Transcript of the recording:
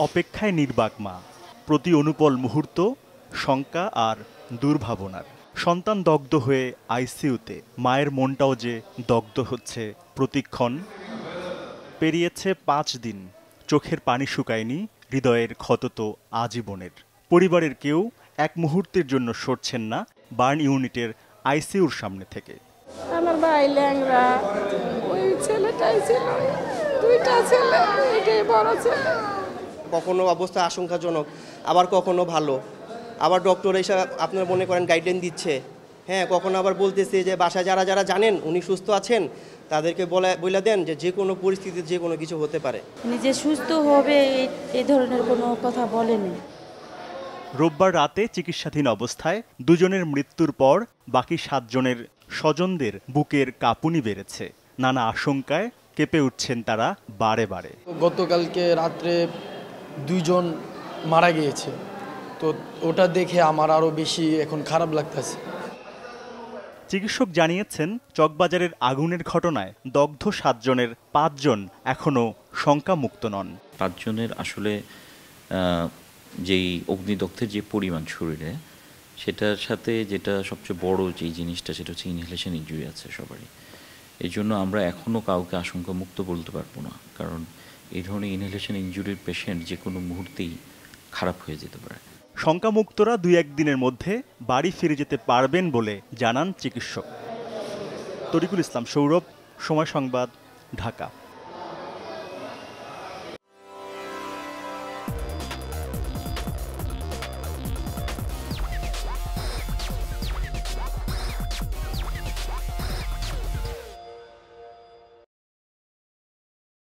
অপেক্ষায় নির্বাক মা, প্রতি অনুপল মুহূর্ত শঙ্কা আর দুর্ভাবনার। সন্তান দগ্ধ হয়ে আইসিইউতে, মায়ের মনটাও যে দগ্ধ হচ্ছে প্রতিক্ষণ। পেরিয়েছে ৫ দিন, চোখের পানি শুকায়নি, হৃদয়ের ক্ষত তো আজীবনের। পরিবারের কেউ এক মুহূর্তের জন্য সরছেন না বার্ন ইউনিটের আইসিইউর সামনে থেকে। আমার ভাই ল্যাংড়া, ওই ছেলেটাই ছিল, 2টা ছেলে, এটাই বড় ছেলে। কখনো অবস্থা আশঙ্কাজনক, আবার কখনো ভালো, আবার ডক্টর এসে আপনার মনে করেন গাইডলাইন দিচ্ছে। হ্যাঁ, কখনো আবার বলতেছে যে বাসায় যারা যারা জানেন উনি সুস্থ আছেন তাদেরকে বলে দেন যে কোনো পরিস্থিতিতে যে কোনো কিছু হতে পারে। নিজে সুস্থ হবে এই ধরনের কোনো কথা বলেনি। রোববার রাতে চিকিৎসাধীন অবস্থায় দুজনের মৃত্যুর পর বাকি 7 জনের স্বজনদের বুকের কাঁপুনি বেড়েছে। নানা আশঙ্কায় কেঁপে উঠছেন তারা বারে বারে। গতকালকে রাত্রে 2 জন মারা গিয়েছে, তো ওটা দেখে আমার আরও বেশি এখন খারাপ লাগতেছে। চিকিৎসক জানিয়েছেন, চকবাজারের আগুনের ঘটনায় দগ্ধ 7 জনের 5 জন এখনও শঙ্কামুক্ত নন। 5 জনের আসলে যেই অগ্নিদগ্ধের যে পরিমাণ শরীরে, সেটার সাথে যেটা সবচেয়ে বড় যেই জিনিসটা সেটা হচ্ছে ইনহেলেশন ইনজুরি আছে সবারই। এই জন্য আমরা এখনও কাউকে আশঙ্কামুক্ত বলতে পারবো না, কারণ এই ধরনের ইনহেলেশন ইনজুরির পেশেন্ট যে কোনো মুহূর্তেই খারাপ হয়ে যেতে পারে। শঙ্কামুক্তরা 2-1 দিনের মধ্যে বাড়ি ফিরে যেতে পারবেন বলে জানান চিকিৎসক। তরিকুল ইসলাম সৌরভ, সময় সংবাদ, ঢাকা।